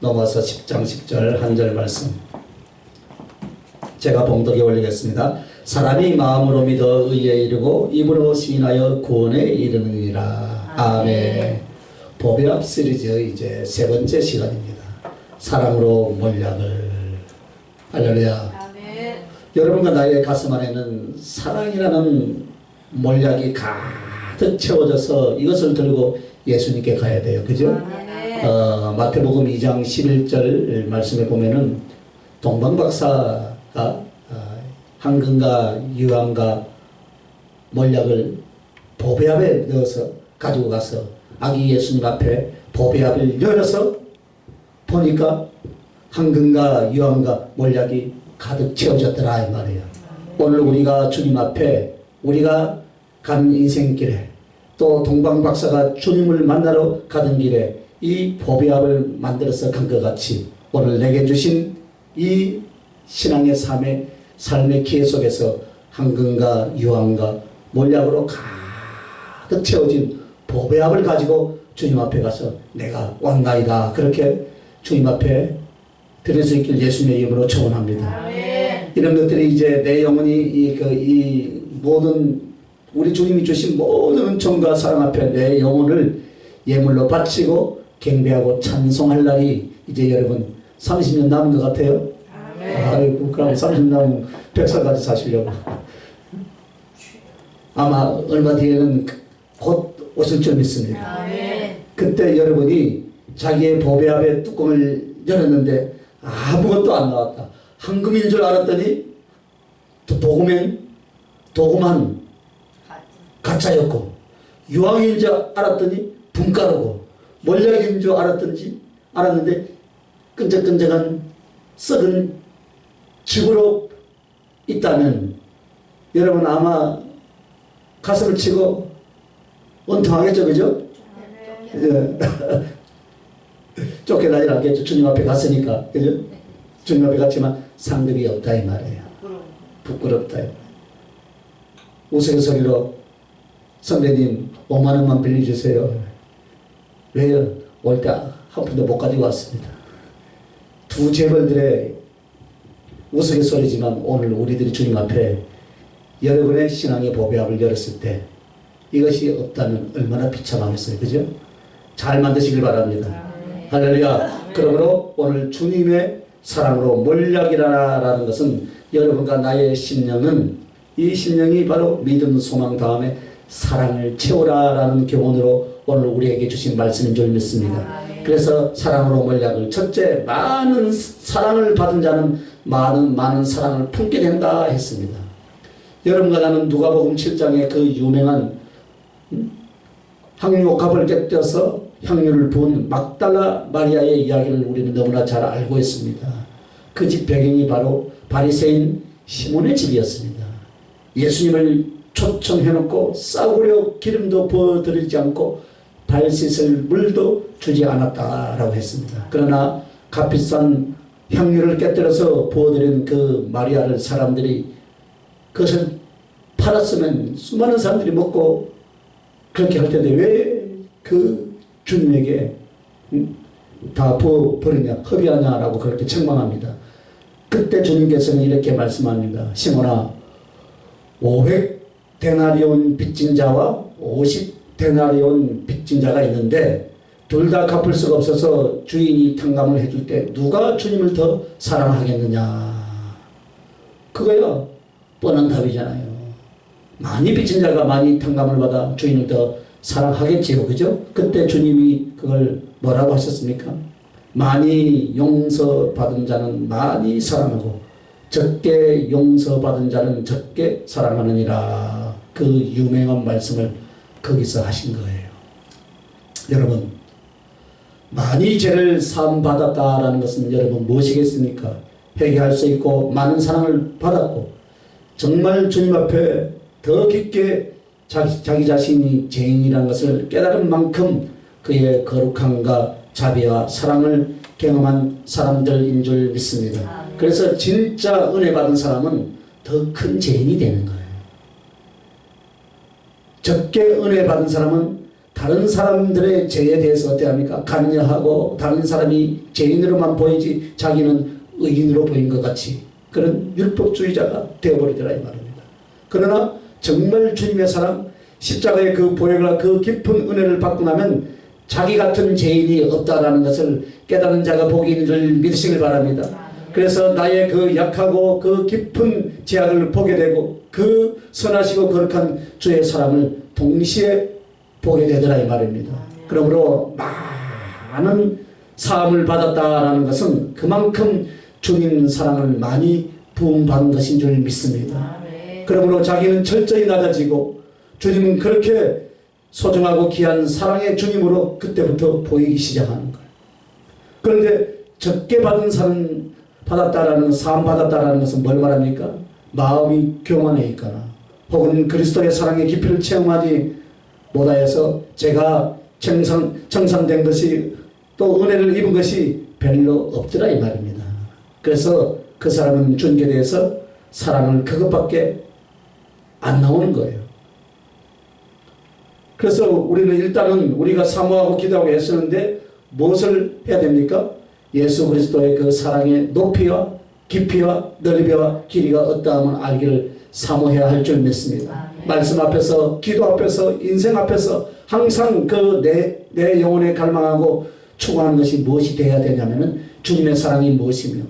넘어서 10장 10절 한 절 말씀 제가 봉독해 올리겠습니다. 사람이 마음으로 믿어 의에 이르고 입으로 시인하여 구원에 이르느니라. 아멘. 보배합 시리즈 이제 세 번째 시간입니다. 사랑으로 몰약을. 할렐루야. 아멘. 여러분과 나의 가슴 안에는 사랑이라는 몰약이 가득 채워져서 이것을 들고 예수님께 가야 돼요. 그죠? 마태복음 2장 11절 말씀에 보면은 동방박사가 황금과 유황과 몰약을 보배합에 넣어서 가지고 가서 아기 예수님 앞에 보배합을 열어서 보니까 황금과 유황과 몰약이 가득 채워졌더라 이 말이에요. 오늘 우리가 주님 앞에 우리가 가는 인생길에 또 동방박사가 주님을 만나러 가던 길에 이 보배합을 만들어서 간 것 같이 오늘 내게 주신 이 신앙의 삶의 기회 속에서 황금과 유황과 몰약으로 가득 채워진 보배합을 가지고 주님 앞에 가서 내가 왔나이다 그렇게 주님 앞에 드릴 수 있길 예수님의 이름으로 축원합니다. 이런 것들이 이제 내 영혼이 이 모든 우리 주님이 주신 모든 은총과 사랑 앞에 내 영혼을 예물로 바치고 경배하고 찬송할 날이 이제 여러분 30년 남은 것 같아요. 아이고 그럼 30년 남은 100살까지 사시려고 아마 얼마 뒤에는 곧 오실 줄 믿습니다. 그때 여러분이 자기의 보배합의 뚜껑을 열었는데 아무것도 안 나왔다. 황금인 줄 알았더니 도금한 가짜였고 유황인 줄 알았더니 분가루고 몰약인 줄 알았는데 끈적끈적한 썩은 즙으로 있다면 여러분 아마 가슴을 치고 원통하겠죠, 그죠? 쫓겨나지 않겠죠. 주님 앞에 갔으니까, 그죠? 주님 앞에 갔지만 상급이 없다 이 말이에요. 부끄럽다. 우스갯소리로 선배님 5만 원만 빌려주세요. 왜요? 올 때 한 푼도 못 가지고 왔습니다. 두 재벌들의 우스갯소리지만 오늘 우리들이 주님 앞에 여러분의 신앙의 보배합을 열었을 때 이것이 없다면 얼마나 비참하겠어요. 그죠? 잘 만드시길 바랍니다. 할렐루야. 그러므로 오늘 주님의 사랑으로 몰약이라는 것은 여러분과 나의 심령은 이 심령이 바로 믿음, 소망 다음에 사랑을 채우라라는 교훈으로 오늘 우리에게 주신 말씀인 줄 믿습니다. 그래서 사랑으로 몰약을 첫째 많은 사랑을 받은 자는 많은 사랑을 품게 된다 했습니다. 여러분과 나는 누가복음 7장의 그 유명한 향유옥합을 곁들여서 향유를 부은 막달라 마리아의 이야기를 우리는 너무나 잘 알고 있습니다. 그 집 배경이 바로 바리새인 시몬의 집이었습니다. 예수님을 초청해놓고 싸구려 기름도 부어드리지 않고 발 씻을 물도 주지 않았다라고 했습니다. 그러나 값비싼 향유를 깨뜨려서 부어드린 그 마리아를 사람들이 그것을 팔았으면 수많은 사람들이 먹고 그렇게 할 텐데 왜 그 주님에게 다 부어버리냐 허비하냐라고 그렇게 책망합니다. 그때 주님께서는 이렇게 말씀합니다. 시몬아 500데나리온 빚진 자와 50데나리온 빚진 자가 있는데 둘 다 갚을 수가 없어서 주인이 탕감을 해줄 때 누가 주님을 더 사랑하겠느냐. 그거야 뻔한 답이잖아요. 많이 빚진 자가 많이 탕감을 받아 주인을 더 사랑하겠지요. 그죠? 그때 주님이 그걸 뭐라고 하셨습니까? 많이 용서받은 자는 많이 사랑하고 적게 용서받은 자는 적게 사랑하느니라. 그 유명한 말씀을 거기서 하신 거예요. 여러분 많이 죄를 사함받았다라는 것은 여러분 무엇이겠습니까? 회개할 수 있고 많은 사랑을 받았고 정말 주님 앞에 더 깊게 자기 자신이 죄인이라는 것을 깨달은 만큼 그의 거룩함과 자비와 사랑을 경험한 사람들인 줄 믿습니다. 그래서 진짜 은혜 받은 사람은 더 큰 죄인이 되는 거예요. 적게 은혜 받은 사람은 다른 사람들의 죄에 대해서 어떻게 합니까? 간여하고 다른 사람이 죄인으로만 보이지 자기는 의인으로 보인 것 같이 그런 율법주의자가 되어버리더라 이 말입니다. 그러나 정말 주님의 사랑, 십자가의 그 보혈과 그 깊은 은혜를 받고 나면 자기 같은 죄인이 없다라는 것을 깨달은 자가 복이 있는 줄 믿으시길 바랍니다. 그래서 나의 그 약하고 그 깊은 죄악을 보게 되고 그 선하시고 거룩한 주의 사랑을 동시에 보게 되더라 이 말입니다. 그러므로 많은 사함을 받았다라는 것은 그만큼 주님 사랑을 많이 부음받은 것인 줄 믿습니다. 그러므로 자기는 철저히 낮아지고 주님은 그렇게 소중하고 귀한 사랑의 주님으로 그때부터 보이기 시작하는 거예요. 그런데 적게 받은 사람 받았다라는 사함 받았다라는 것은 뭘 말합니까? 마음이 교만해 있거나 혹은 그리스도의 사랑의 깊이를 체험하지 못하여서 제가 정상된 것이 또 은혜를 입은 것이 별로 없더라 이 말입니다. 그래서 그 사람은 주님께 대해서 사랑을 그것밖에 안 나오는 거예요. 그래서 우리는 일단은 우리가 사모하고 기도하고 애쓰는데 무엇을 해야 됩니까? 예수 그리스도의 그 사랑의 높이와 깊이와 넓이와 길이가 어떠함을 알기를 사모해야 할 줄 믿습니다. 말씀 앞에서 기도 앞에서 인생 앞에서 항상 그 내 영혼에 갈망하고 추구하는 것이 무엇이 되어야 되냐면은 주님의 사랑이 무엇이며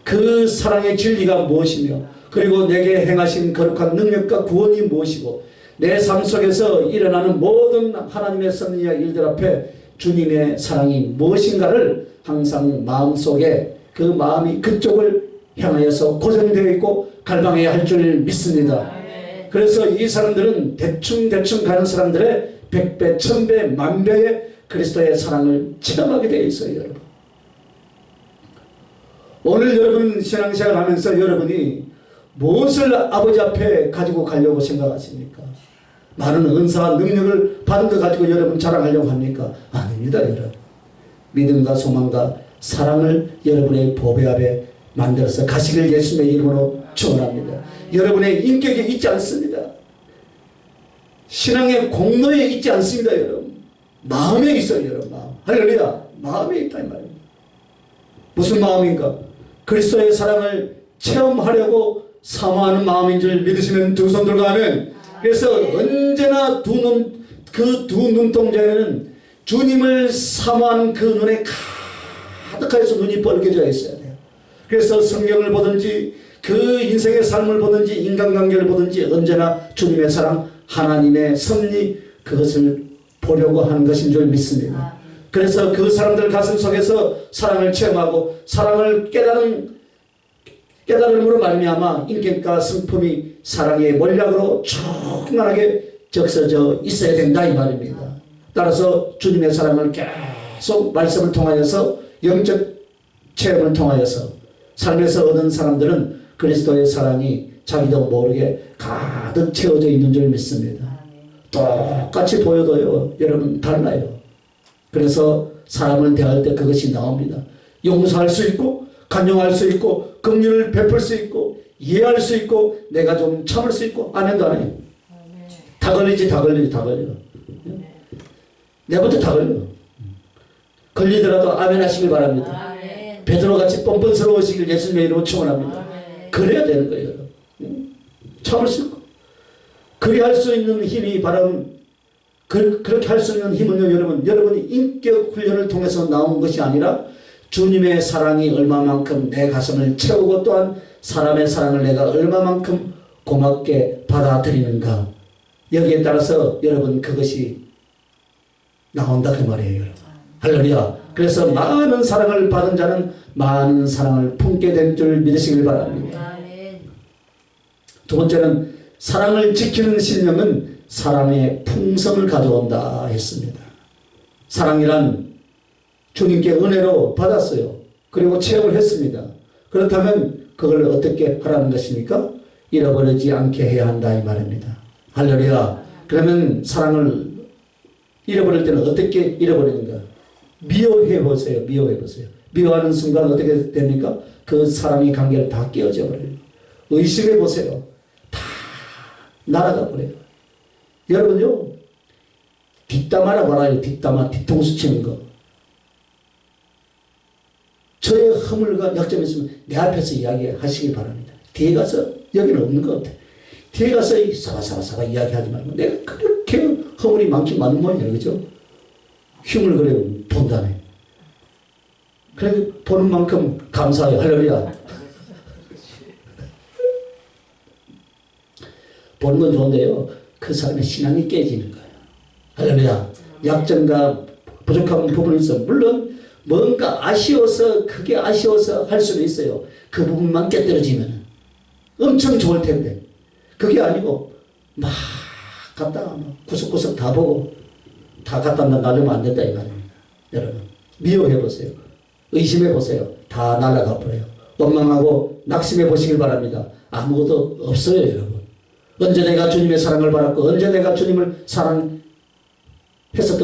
그 사랑의 진리가 무엇이며 그리고 내게 행하신 거룩한 능력과 구원이 무엇이고 내 삶 속에서 일어나는 모든 하나님의 섭리와 일들 앞에 주님의 사랑이 무엇인가를 항상 마음속에 그 마음이 그쪽을 향하여서 고정되어 있고 갈망해야 할 줄 믿습니다. 그래서 이 사람들은 대충 가는 사람들의 100배, 1000배, 만배의 그리스도의 사랑을 체험하게 되어 있어요. 여러분. 오늘 여러분 신앙생활 하면서 여러분이 무엇을 아버지 앞에 가지고 가려고 생각하십니까? 많은 은사와 능력을 받은 것 가지고 여러분 자랑하려고 합니까? 아닙니다. 여러분. 믿음과 소망과 사랑을 여러분의 보배 앞에 만들어서 가시길 예수님의 이름으로 축원합니다. 여러분의 인격에 있지 않습니다. 신앙의 공로에 있지 않습니다. 여러분. 마음에 있어요. 여러분. 마음. 할렐루야. 마음에 있다 이 말입니다. 무슨 마음인가? 그리스도의 사랑을 체험하려고 사모하는 마음인 줄 믿으시면 두 손 들고 하면 그래서 언제나 그 두 눈동자에는 주님을 사모하는 그 눈에 가득하여서 눈이 뻘개져 있어야 돼요. 그래서 성경을 보든지 그 인생의 삶을 보든지 인간관계를 보든지 언제나 주님의 사랑 하나님의 섭리 그것을 보려고 하는 것인 줄 믿습니다. 그래서 그 사람들 가슴 속에서 사랑을 체험하고 사랑을 깨달음으로 말미암아 인격과 성품이 사랑의 몰약으로 충만하게 적셔져 있어야 된다 이 말입니다. 따라서 주님의 사랑을 계속 말씀을 통하여서 영적 체험을 통하여서 삶에서 얻은 사람들은 그리스도의 사랑이 자기도 모르게 가득 채워져 있는 줄 믿습니다. 똑같이 보여도요 여러분 달라요. 그래서 사람을 대할 때 그것이 나옵니다. 용서할 수 있고 간용할 수 있고 긍휼을 베풀 수 있고 이해할 수 있고 내가 좀 참을 수 있고 아멘도 안 해요. 다 걸리지. 내부터 다 걸려. 걸리더라도 아멘 하시길 바랍니다. 베드로같이 뻔뻔스러우시길 예수님의 이름으로 축원합니다. 그래야 되는 거예요. 참을 수 있고 그리 할 수 있는 힘이 바로 그렇게 할 수 있는 힘은요 여러분이 인격 훈련을 통해서 나온 것이 아니라 주님의 사랑이 얼마만큼 내 가슴을 채우고 또한 사람의 사랑을 내가 얼마만큼 고맙게 받아들이는가 여기에 따라서 여러분 그것이 나온다 그 말이에요. 여러분. 할렐루야. 그래서 많은 사랑을 받은 자는 많은 사랑을 품게 될 줄 믿으시길 바랍니다. 두 번째는 사랑을 지키는 신령은 사랑의 풍성을 가져온다 했습니다. 사랑이란 주님께 은혜로 받았어요. 그리고 체험을 했습니다. 그렇다면 그걸 어떻게 하라는 것입니까? 잃어버리지 않게 해야 한다 이 말입니다. 할렐루야. 그러면 사랑을 잃어버릴 때는 어떻게 잃어버리는가? 미워해보세요. 미워하는 순간 어떻게 됩니까? 그 사랑의 관계를 다 깨어져 버려요. 의식해보세요. 다 날아가 버려요. 여러분요 뒷담화라고 알아요. 뒷담화, 뒤통수 치는 거. 저의 허물과 약점이 있으면 내 앞에서 이야기하시기 바랍니다. 뒤에 가서, 여기는 없는 것 같아. 뒤에 가서 사바사바사바 이야기하지 말고 내가 그렇게 허물이 많긴 많은 모양이에요. 그죠? 흉을 그래 본다네. 그래 보는 만큼 감사해요. 할렐루야. 보는 건 좋은데요. 그 사람의 신앙이 깨지는 거예요. 할렐루야. 약점과 부족한 부분이 있어. 물론 뭔가 아쉬워서 그게 아쉬워서 할 수도 있어요. 그 부분만 깨떨어지면 엄청 좋을 텐데 그게 아니고 막 갖다가 구석구석 다 보고 다 갖다 놔두면 안 된다 이 말입니다. 여러분 미워해 보세요. 의심해 보세요. 다 날아가 버려요. 원망하고 낙심해 보시길 바랍니다. 아무것도 없어요 여러분. 언제 내가 주님의 사랑을 받았고 언제 내가 주님을 사랑했었던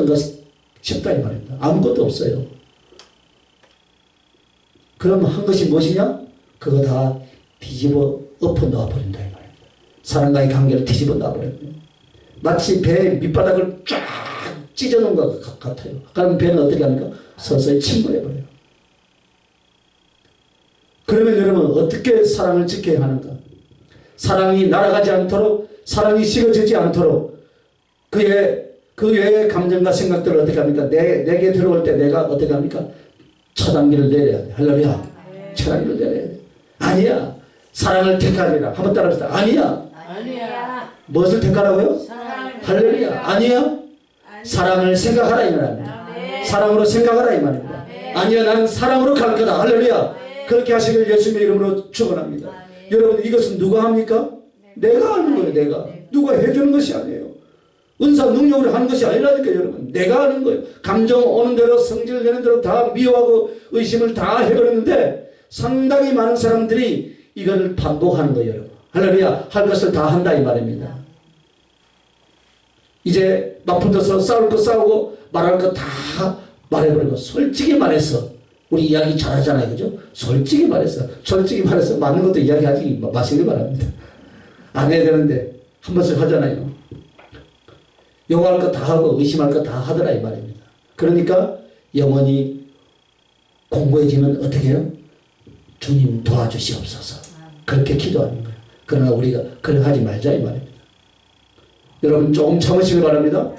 것이 싶다 이 말입니다. 아무것도 없어요. 그럼 한 것이 무엇이냐? 그거 다 뒤집어 엎어 놓아버린다 이 말입니다. 사랑과의 관계를 뒤집어 놔버립니다. 마치 배 밑바닥을 쫙 찢어놓은 것 같아요. 그럼 배는 어떻게 합니까? 서서히 침몰해버려요. 그러면 여러분 어떻게 사랑을 지켜야 하는가? 사랑이 날아가지 않도록 사랑이 식어지지 않도록 그 외의 감정과 생각들을 어떻게 합니까? 내게 들어올 때 내가 어떻게 합니까? 차단기를 내려야 돼. 할렐루야. 차단기를 내려야 돼. 아니야. 사랑을 택하리라. 한번 따라합시다. 아니야. 아니야. 무엇을 택하라고요? 사랑을 할렐루야. 아니야. 사랑을 생각하라 이 말입니다. 사랑으로 생각하라 이 말입니다. 아니야. 나는 사랑으로 갈 거다. 할렐루야. 그렇게 하시길 예수님의 이름으로 축원합니다. 여러분 이것은 누가 합니까? 내가 하는 거예요. 내가. 누가 해주는 것이 아니에요. 은사 능력으로 하는 것이 아니라니까 여러분. 내가 하는 거예요. 감정 오는 대로 성질 내는 대로 다 미워하고 의심을 다 해버렸는데 상당히 많은 사람들이 이거를 반복하는 거예요. 여러분. 할렐루야. 할 것을 다 한다 이 말입니다. 이제 막 붙어서 싸울 거 싸우고 말할 거 다 말해버리고 솔직히 말해서 우리 이야기 잘하잖아요. 그죠? 솔직히 말해서 맞는 것도 이야기하지 마시길 바랍니다. 안 해야 되는데 한 번씩 하잖아요. 요구할 거 다 하고 의심할 거 다 하더라 이 말입니다. 그러니까 영원히 공고해지면 어떻게 해요? 주님 도와주시옵소서. 그렇게 기도하는 거예요. 그러나 우리가 그렇게 하지 말자 이 말입니다. 여러분 조금 참으시길 바랍니다.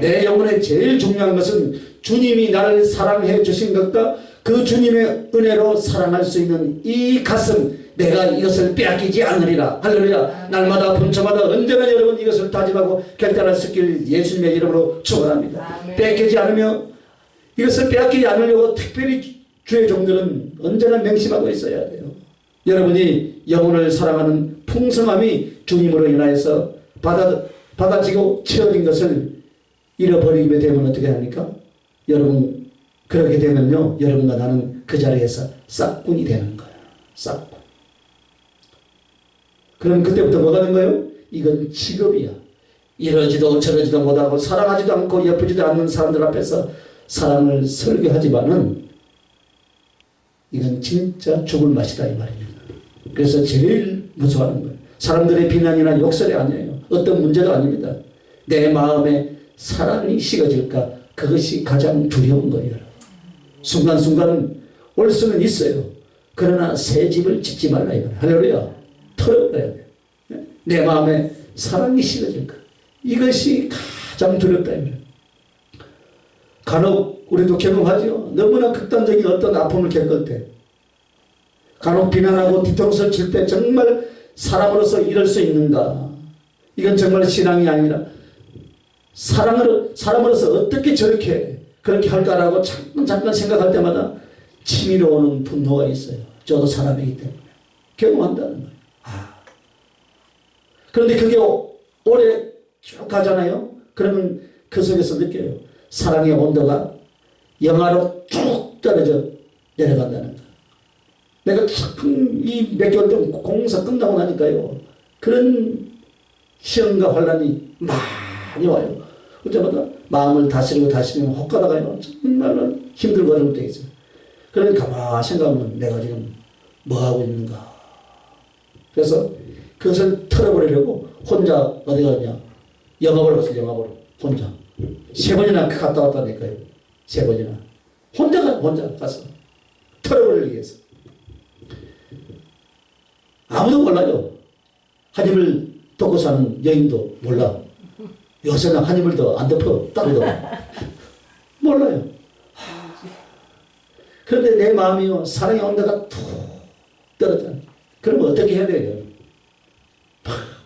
내 영혼에 제일 중요한 것은 주님이 나를 사랑해 주신 것과 그 주님의 은혜로 사랑할 수 있는 이 가슴, 내가 이것을 빼앗기지 않으리라. 할렐루야. 날마다 분초마다 언제나 여러분 이것을 다짐하고 결단할 수 있길 예수님의 이름으로 축원합니다. 빼앗기지 않으며 이것을 빼앗기지 않으려고 특별히 주의 종들은 언제나 명심하고 있어야 돼요. 여러분이 영혼을 사랑하는 풍성함이 주님으로 인하여서 받아지고 채워진 것을 잃어버리게 되면 어떻게 합니까? 여러분 그렇게 되면요 여러분과 나는 그 자리에서 싹군이 되는 거예요. 싹군. 그럼 그때부터 뭐가 된 거예요? 이건 직업이야. 이러지도 저러지도 못하고 사랑하지도 않고 예쁘지도 않는 사람들 앞에서 사랑을 설교하지만은 이건 진짜 죽을 맛이다 이 말입니다. 그래서 제일 무서워하는 거예요. 사람들의 비난이나 욕설이 아니에요. 어떤 문제도 아닙니다. 내 마음에 사랑이 식어질까 그것이 가장 두려운 거예요. 순간순간 올 수는 있어요. 그러나 새 집을 짓지 말라 이거예요. 할렐루야. 털어버려야 돼요. 내 마음에 사랑이 식어질까 이것이 가장 두렵다 이거예요. 간혹 우리도 경험하죠. 너무나 극단적인 어떤 아픔을 겪을 때 간혹 비난하고 뒤통수를 칠 때 정말 사람으로서 이럴 수 있는가. 이건 정말 신앙이 아니라 사람으로서 어떻게 저렇게 그렇게 할까라고 잠깐 생각할 때마다 치밀어 오는 분노가 있어요. 저도 사람이기 때문에 경험한다는 거예요. 그런데 그게 오래 쭉 가잖아요. 그러면 그 속에서 느껴요. 사랑의 온도가 영하로 쭉 떨어져 내려간다는 거예요. 내가 참 이 몇 개월 동안 공사 끝나고 나니까요. 그런 시험과 환란이 많이 와요. 그때마다 마음을 다스리면 혹가다가요. 정말로 힘들고 어려울 때 있어요. 그러니까 가만히 생각하면 내가 지금 뭐하고 있는가. 그래서 그것을 털어버리려고 혼자 어디 가냐. 영화보러 갔어요. 영화보러. 혼자. 3번이나 갔다 왔다니까요. 3번이나. 혼자 가서. 트러블을 위해서. 아무도 몰라요. 한 입을 덮고 사는 여인도 몰라. 요새는 한 입을 더 안 덮어. 따로도. 몰라요. 그런데 내 마음이요. 사랑의 온도가 툭 떨어져. 그러면 어떻게 해야 돼요?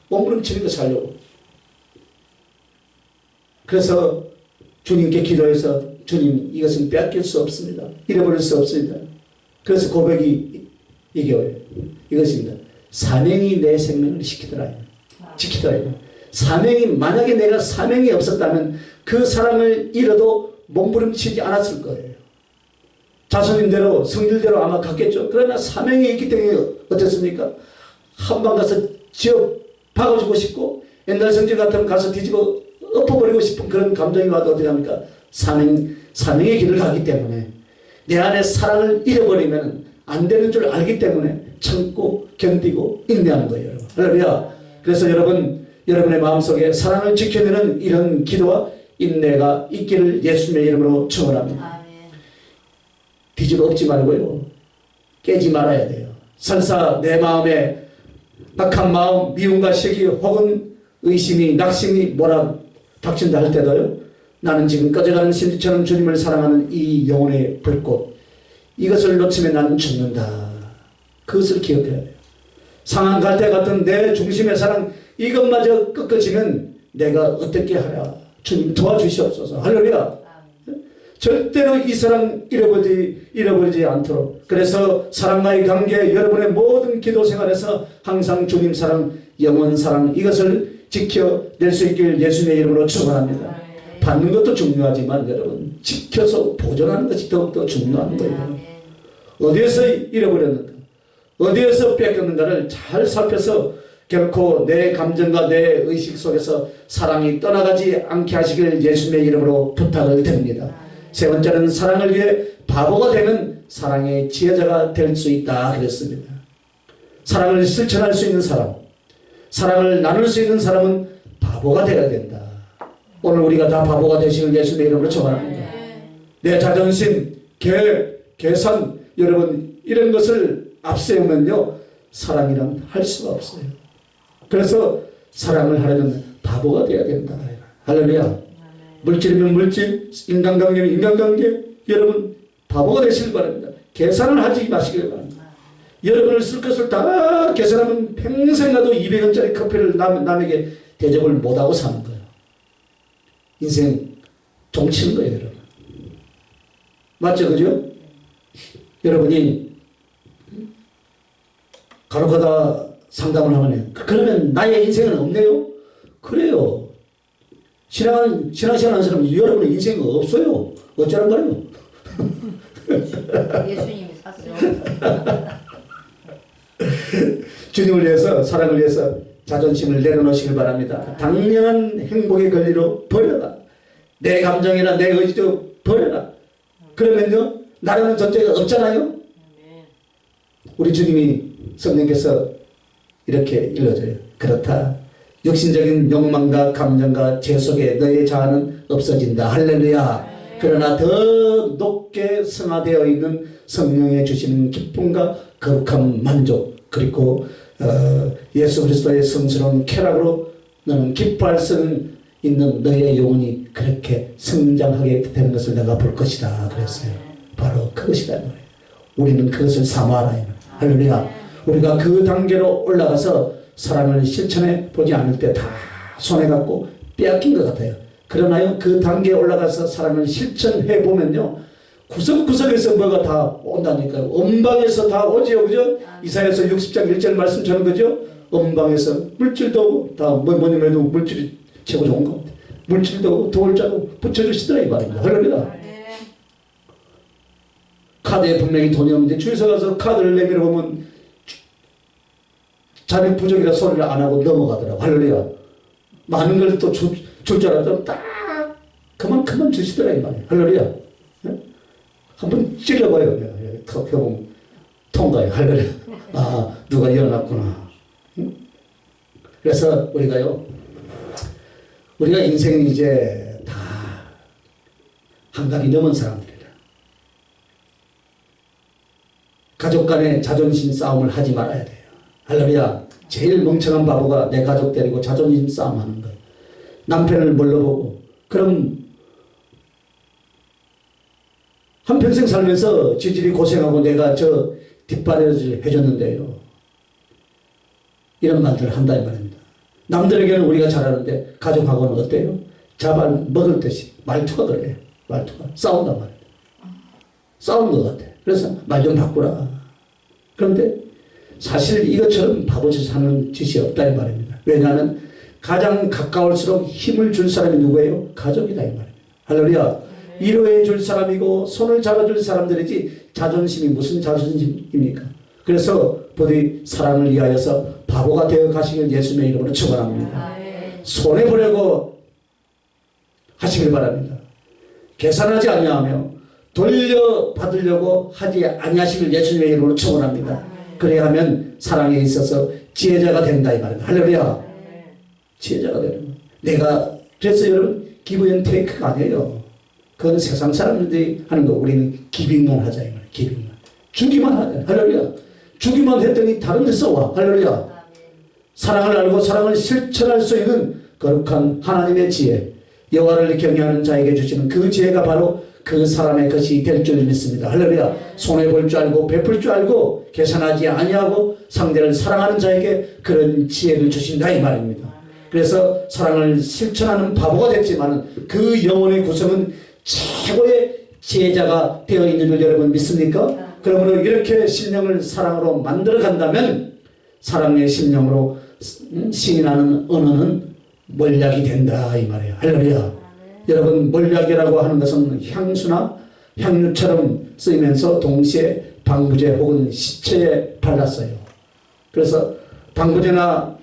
몸부림치는 거 살려고. 그래서 주님께 기도해서 주님 이것은 빼앗길 수 없습니다. 잃어버릴 수 없습니다. 그래서 고백이 이것입니다. 사명이 내 생명을 지키더라. 사명이 만약에 내가 사명이 없었다면 그 사람을 잃어도 몸부림치지 않았을 거예요. 자손인대로 성질대로 아마 갔겠죠. 그러나 사명이 있기 때문에 어땠습니까? 한방 가서 지어 박아주고 싶고 옛날 성질 같으면 가서 뒤집어 엎어버리고 싶은 그런 감정이 와도 어떻게 합니까? 사명의 길을 가기 때문에 내 안에 사랑을 잃어버리면 안 되는 줄 알기 때문에 참고 견디고 인내하는 거예요. 여러분. 할렐루야. 그래서 여러분의 마음속에 사랑을 지켜내는 이런 기도와 인내가 있기를 예수님의 이름으로 축원합니다. 뒤집어 엎지 말고요. 깨지 말아야 돼요. 설사 내 마음에 악한 마음, 미움과 시기 혹은 의심이 낙심이 몰아닥친다 할 때도요. 나는 지금 꺼져가는 심지처럼 주님을 사랑하는 이 영혼의 불꽃 이것을 놓치면 나는 죽는다. 그것을 기억해야 돼요. 상한 갈대 같은 내 중심의 사랑 이것마저 꺾어지면 내가 어떻게 하랴. 주님 도와주시옵소서. 할렐루야. 절대로 이 사랑 잃어버리지 않도록. 그래서 사랑과의 관계 여러분의 모든 기도 생활에서 항상 주님 사랑, 영원 사랑 이것을 지켜낼 수 있길 예수님의 이름으로 축원합니다. 받는 것도 중요하지만 여러분 지켜서 보존하는 것이 더욱더 중요한 거예요. 어디에서 잃어버렸는가 어디에서 뺏겼는가를 잘 살펴서 결코 내 감정과 내 의식 속에서 사랑이 떠나가지 않게 하시길 예수님의 이름으로 부탁을 드립니다. 세 번째는 사랑을 위해 바보가 되는 사랑의 지혜자가 될 수 있다 그랬습니다. 사랑을 실천할 수 있는 사람, 사랑을 나눌 수 있는 사람은 바보가 되어야 된다. 오늘 우리가 다 바보가 되시길 예수님의 이름으로 축원합니다. 내 자존심, 계산 여러분 이런 것을 앞세우면요 사랑이란 할 수가 없어요. 그래서 사랑을 하려면 바보가 되어야 된다. 할렐루야. 물질이면 물질, 인간관계면 인간관계. 여러분 바보가 되시길 바랍니다. 계산을 하지 마시길 바랍니다. 여러분을 쓸 것을 다 계산하면 평생 가도 200원짜리 커피를 남에게 대접을 못하고 사는 거예요. 인생 종치는 거예요. 여러분. 맞죠? 그죠? 여러분이 간혹가다 상담을 하면 그러면 나의 인생은 없네요? 그래요. 신앙생활 하는 사람은 여러분의 인생은 없어요. 어쩌란 말이에요? 예수님이 샀어요. 주님을 위해서 사랑을 위해서 자존심을 내려놓으시길 바랍니다. 당연한 행복의 권리로 버려라. 내 감정이나 내 의지도 버려라. 그러면요 나라는 존재가 없잖아요. 우리 주님이 성령께서 이렇게 일러줘요. 그렇다. 육신적인 욕망과 감정과 죄 속에 너의 자아는 없어진다. 할렐루야. 그러나 더 높게 승화되어 있는 성령의 주시는 기쁨과 거룩한 만족 그리고 예수 그리스도의 성스러운 쾌락으로 너는 기뻐할 수 있는 너의 영혼이 그렇게 성장하게 되는 것을 내가 볼 것이다 그랬어요. 바로 그것이다. 우리는 그것을 사모하라. 할렐루야. 우리가 그 단계로 올라가서 사랑을 실천해 보지 않을 때 다 손에 갖고 빼앗긴 것 같아요. 그러나요 그 단계에 올라가서 사랑을 실천해 보면요 구석구석에서 뭐가 다 온다니까요. 엄방에서 다 오지요. 그죠? 이사야서 60장 1절 말씀처럼 그죠? 엄방에서 물질도 오고 다 뭐냐면 해도 물질이 최고 좋은 것 같아요. 물질도 오고 도울자도 붙여주시더라 이 말입니다. 할렐루야. 카드에 분명히 돈이 없는데 주유소 가서 카드를 내밀어 보면 자네 부족이라 소리를 안 하고 넘어가더라고. 할렐루야. 많은 걸 또 줄 줄 알았더니 딱 그만큼만 주시더라 이 말이에요. 할렐루야. 네? 한번 찔러봐요. 표본 통과해. 할렐루야. 아 누가 열어놨구나. 응? 그래서 우리가 인생이 이제 다 한갑이 넘은 사람들이라. 가족 간에 자존심 싸움을 하지 말아야 돼요. 할렐루야. 제일 멍청한 바보가 내 가족 데리고 자존심 싸움하는 거예요. 남편을 몰라보고 그럼 한평생 살면서 지질이 고생하고 내가 저 뒷바라지를 해줬는데요. 이런 말들을 한다 이 말입니다. 남들에게는 우리가 잘하는데 가족하고는 어때요? 자발 먹을 듯이 말투가 그래요. 말투가 싸운단 말이에요. 싸우는 것 같아. 그래서 말 좀 바꾸라. 그런데 사실 이것처럼 바보짓 하는 짓이 없다 이 말입니다. 왜냐하면 가장 가까울수록 힘을 줄 사람이 누구예요? 가족이다 이 말입니다. 할렐루야. 위로해 줄 사람이고 손을 잡아줄 사람들이지 자존심이 무슨 자존심입니까? 그래서 부디 사랑을 위하여서 바보가 되어 가시길 예수님의 이름으로 축원합니다. 손해보려고 하시길 바랍니다. 계산하지 아니하며 돌려받으려고 하지 아니하시길 예수님의 이름으로 축원합니다. 그래야 하면 사랑에 있어서 지혜자가 된다 이 말입니다. 할렐루야. 지혜자가 되는 거예요. 내가 그래서 여러분 기브 앤 테이크가 아니에요. 그건 세상 사람들이 하는 거. 우리는 기빙만 하자 이 말이에요. 기빙만. 주기만 하자. 할렐루야. 주기만 했더니 다른 데 써와. 할렐루야. 사랑을 알고 사랑을 실천할 수 있는 거룩한 하나님의 지혜, 여호와를 경외하는 자에게 주시는 그 지혜가 바로 그 사람의 것이 될 줄 믿습니다. 할렐루야. 손해볼 줄 알고 베풀 줄 알고 계산하지 아니하고 상대를 사랑하는 자에게 그런 지혜를 주신다 이 말입니다. 그래서 사랑을 실천하는 바보가 됐지만 그 영혼의 구성은 최고의 지혜자가 되어 있는 줄 여러분 믿습니까? 그러므로 이렇게 심령을 사랑으로 만들어 간다면 사랑의 심령으로 시인하는 언어는 몰약이 된다 이 말이에요. 할렐루야. 여러분 몰약이라고 하는 것은 향수나 향유처럼 쓰이면서 동시에 방부제 혹은 시체에 발랐어요. 그래서 방부제나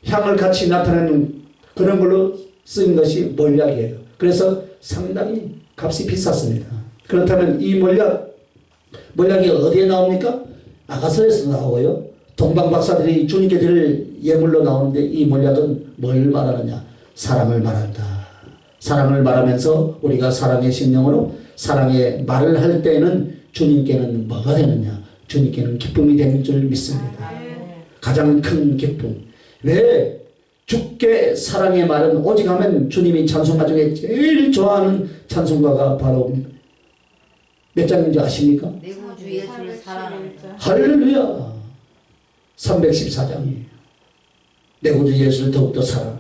향을 같이 나타내는 그런 걸로 쓰인 것이 몰약이에요. 그래서 상당히 값이 비쌌습니다. 그렇다면 이 몰약이 어디에 나옵니까? 아가서에서 나오고요. 동방박사들이 주님께 드릴 예물로 나오는데 이 몰약은 뭘 말하느냐? 사랑을 말한다. 사랑을 말하면서 우리가 사랑의 심령으로 사랑의 말을 할 때에는 주님께는 뭐가 되느냐? 주님께는 기쁨이 되는 줄 믿습니다. 가장 큰 기쁨. 왜? 주께 사랑의 말은 오직 하면 주님이 찬송가 중에 제일 좋아하는 찬송가가 바로 몇 장인지 아십니까? 내 구주 예수를 사랑합니다. 할렐루야. 314장이에요. 내 구주 예수를 더욱더 사랑.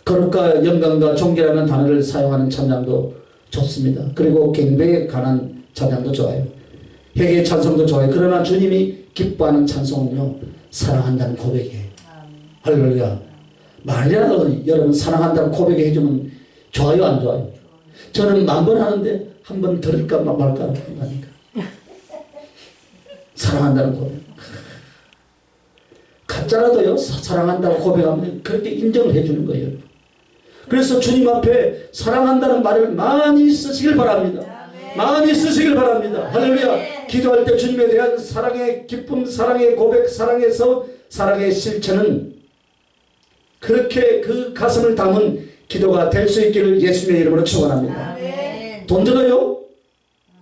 거룩과 영광과 존귀라는 단어를 사용하는 찬양도 좋습니다. 그리고 경배에 관한 찬양도 좋아요. 회개 찬송도 좋아요. 그러나 주님이 기뻐하는 찬송은요, 사랑한다는 고백이에요. 할렐루야. 말이라도 여러분 사랑한다는 고백해 주면 좋아요 안 좋아요? 저는 만 번 하는데 한 번 들을까 말까 하니까. 사랑한다는 고백. 가짜라도요 사랑한다고 고백하면 그렇게 인정을 해주는 거예요. 그래서 주님 앞에 사랑한다는 말을 많이 쓰시길 바랍니다. 많이 쓰시길 바랍니다. 할렐루야. 기도할 때 주님에 대한 사랑의 기쁨, 사랑의 고백, 사랑의 실천은 그렇게 그 가슴을 담은 기도가 될 수 있기를 예수님의 이름으로 축원합니다. 돈 들어요?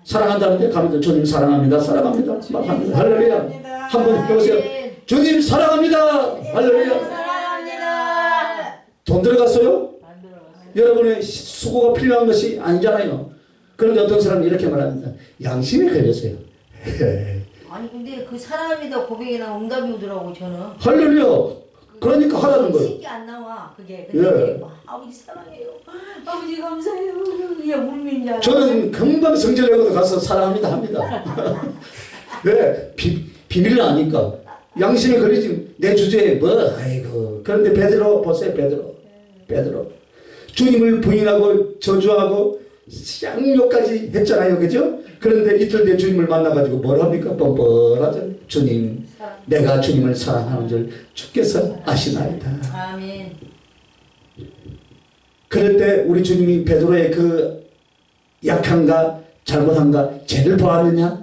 사랑한다는데 가면 주님 사랑합니다. 사랑합니다. 막 합니다. 할렐루야. 한번 해보세요. 주님 사랑합니다. 할렐루야. 사랑합니다. 돈 들어갔어요? 안 들어갔어요. 여러분의 수고가 필요한 것이 아니잖아요. 그런데 어떤 사람은 이렇게 말합니다. 양심이 걸렸어요. 아니 근데 그 사랑합니다 고백이나 응답이 오더라고 저는. 할렐루야. 그러니까 하라는 거예요. 쉽게 안 나와 그게. 근데 아버지 사랑해요. 아버지 감사해요. 그냥 울민다. 저는 금방 성전에도 가서 사랑합니다 합니다. 왜? 비밀을 아니까. 양심이 걸리지. 내 주제에 뭐 아이고. 그런데 베드로 보세요. 베드로 주님을 부인하고 저주하고 양욕까지 했잖아요. 그죠? 그런데 이틀 뒤에 주님을 만나가지고 뭘 합니까? 뻔뻔하죠. 주님, 내가 주님을 사랑하는 줄 주께서 아시나이다. 아멘. 그럴 때 우리 주님이 베드로의 그 약한가 잘못한가 죄를 보았느냐?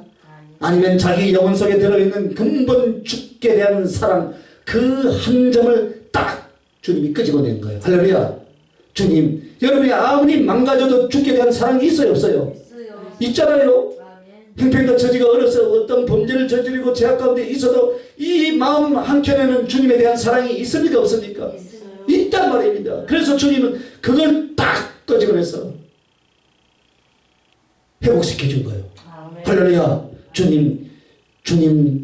아니면 자기 영혼 속에 들어있는 근본 주께 대한 사랑 그 한 점을 딱 주님이 끄집어낸 거예요. 할렐루야. 주님 여러분이 아무리 망가져도 주께 대한 사랑이 있어요 없어요? 있어요. 있잖아요. 아멘. 형편과 처지가 어려서 어떤 범죄를 저지르고 제약 가운데 있어도 이 마음 한켠에는 주님에 대한 사랑이 있습니까 없습니까? 있어요. 있단 말입니다. 그래서 주님은 그걸 딱 끄집어내서 회복시켜 준 거예요. 아멘. 할렐루야. 주님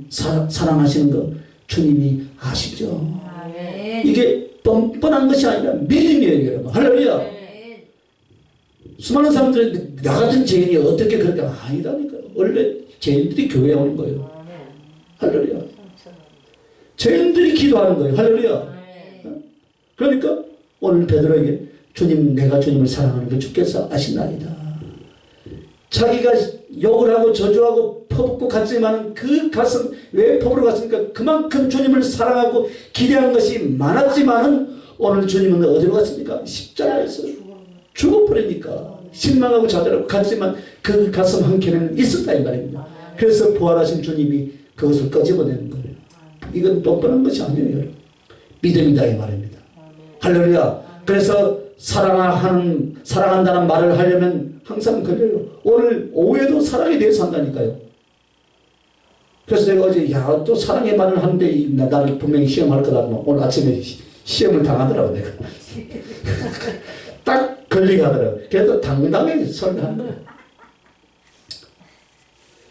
사랑하시는 거 주님이 아시죠? 아멘. 이게 뻔뻔한 것이 아니라 믿음이에요, 여러분. 할렐루야. 아멘. 수많은 사람들이 나 같은 죄인이 어떻게 그렇게 아니다니까요. 원래 죄인들이 교회에 오는 거예요. 아멘. 할렐루야. 죄인들이 기도하는 거예요. 할렐루야. 아멘. 그러니까 오늘 베드로에게 주님, 내가 주님을 사랑하는 걸 주께서 아시나이다. 자기가 욕을 하고 저주하고 퍼붓고 갔지만 그 가슴 왜 퍼부러 갔습니까? 그만큼 주님을 사랑하고 기대한 것이 많았지만은 오늘 주님은 어디로 갔습니까? 십자가에서 죽어버리니까 실망하고 좌절하고 갔지만 그 가슴 한켠에는 있었다 이 말입니다. 그래서 부활하신 주님이 그것을 끄집어내는 거예요. 이건 뻔뻔한 것이 아니에요, 여러분. 믿음이다 이 말입니다. 할렐루야. 그래서 사랑한다는 말을 하려면 항상 걸려요. 오늘 오후에도 사랑에 대해서 한다니까요. 그래서 내가 어제 또 사랑의 말을 하는데 나를 분명히 시험할 거다. 오늘 아침에 시험을 당하더라고 내가. 딱 걸리게 하더라고. 그래도 당당하게 설교하는 거예요.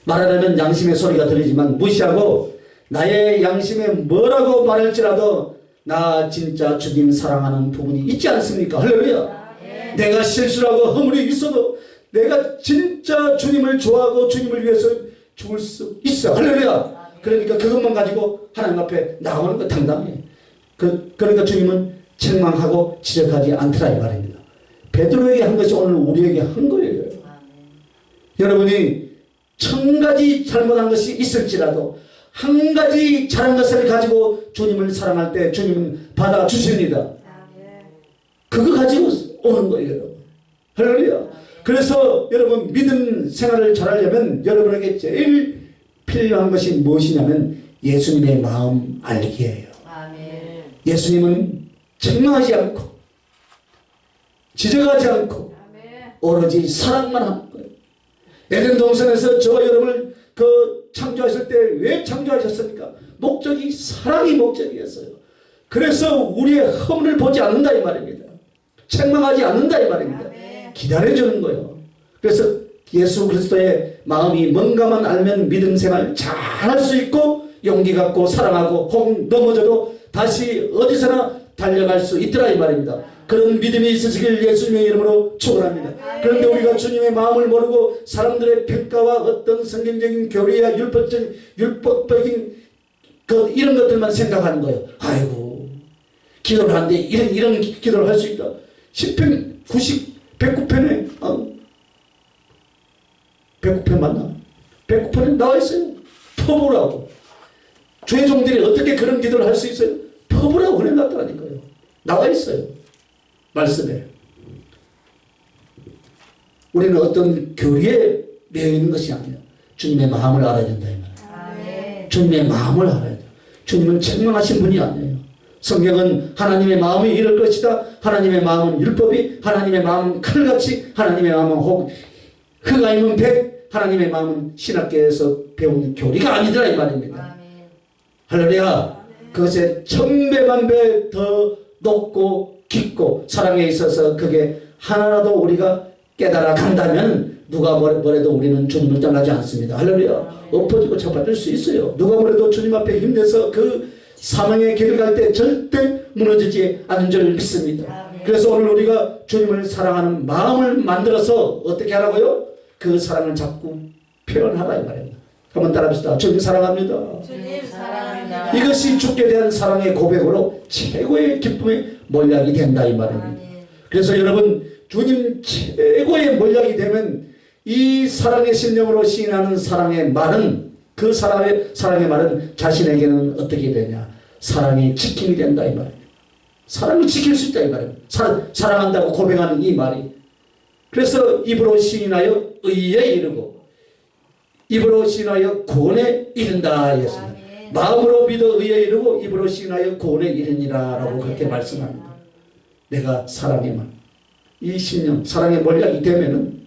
말하려면 양심의 소리가 들리지만 무시하고 나의 양심에 뭐라고 말할지라도 나 진짜 주님 사랑하는 부분이 있지 않습니까? 할렐루야. 내가 실수하고 허물이 있어도 내가 진짜 주님을 좋아하고 주님을 위해서 죽을 수 있어. 할렐루야. 그러니까 그것만 가지고 하나님 앞에 나오는 거 당당해. 그러니까 주님은 책망하고 지적하지 않더라 이 말입니다. 베드로에게 한 것이 오늘 우리에게 한 거예요. 여러분이 1000가지 잘못한 것이 있을지라도 한 가지 잘한 것을 가지고 주님을 사랑할 때 주님은 받아주십니다. 그거 가지고 오는 거예요, 여러분. 할렐루야. 그래서 여러분 믿음 생활을 잘하려면 여러분에게 제일 필요한 것이 무엇이냐면 예수님의 마음 알기예요. 아멘. 예수님은 책망하지 않고 지적하지 않고 오로지 사랑만 하는 거예요. 에덴 동산에서 저와 여러분을 창조하실 때 왜 창조하셨습니까? 목적이 사랑이 목적이었어요. 그래서 우리의 허물을 보지 않는다 이 말입니다. 책망하지 않는다 이 말입니다. 기다려주는 거예요. 그래서 예수 그리스도의 마음이 뭔가만 알면 믿음 생활 잘할 수 있고 용기 갖고 사랑하고 혹 넘어져도 다시 어디서나 달려갈 수 있더라 이 말입니다. 그런 믿음이 있으시길 예수님의 이름으로 축원합니다. 그런데 우리가 주님의 마음을 모르고 사람들의 평가와 어떤 성경적인 교리와 율법적인 이런 것들만 생각하는 거예요. 아이고 기도를 하는데 이런 기도를 할 수 있다. 10편 109편에 109편 맞나? 109편에 나와 있어요. 퍼부라고. 죄종들이 어떻게 그런 기도를 할 수 있어요? 퍼부라고 해놨다니까요. 나와 있어요. 말씀에. 우리는 어떤 교리에 매여 있는 것이 아니에요. 주님의 마음을 알아야 된다 이 말이에요. 주님의 마음을 알아야 돼요. 주님은 책망하신 분이 아니에요. 성경은 하나님의 마음이 이럴 것이다. 하나님의 마음은 율법이, 하나님의 마음은 칼같이, 하나님의 마음은 혹 흙 아니면 백, 하나님의 마음은 신학계에서 배우는 교리가 아니더라 이 말입니다. 할렐루야. 그것에 1000배만 더 높고 깊고 사랑에 있어서 그게 하나라도 우리가 깨달아 간다면 누가 뭐래도 우리는 주님을 떠나지 않습니다. 할렐루야. 엎어지고 잡아줄 수 있어요. 누가 뭐래도 주님 앞에 힘내서 그 사망의 길을 갈 때 절대 무너지지 않는 줄 믿습니다. 그래서 오늘 우리가 주님을 사랑하는 마음을 만들어서 어떻게 하라고요? 그 사랑을 자꾸 표현하라 이 말입니다. 한번 따라합시다. 주님 사랑합니다. 주님 사랑합니다. 이것이 주께 대한 사랑의 고백으로 최고의 기쁨의 몰약이 된다 이 말입니다. 그래서 여러분 주님 최고의 몰약이 되면 이 사랑의 신령으로 시인하는 사랑의 말은 그 사랑의 말은 자신에게는 어떻게 되냐? 사랑이 지킴이 된다 이 말입니다. 사랑을 지킬 수 있다 이 말입니다. 사랑한다고 고백하는 이 말이. 그래서 입으로 시인하여 의에 이르고 입으로 시인하여 구원에 이른다 했습니다. 마음으로 믿어 의에 이르고 입으로 시인하여 구원에 이르니라 라고 그렇게 말씀합니다. 내가 사랑에만 이 심령, 사랑의 몰약이 되면은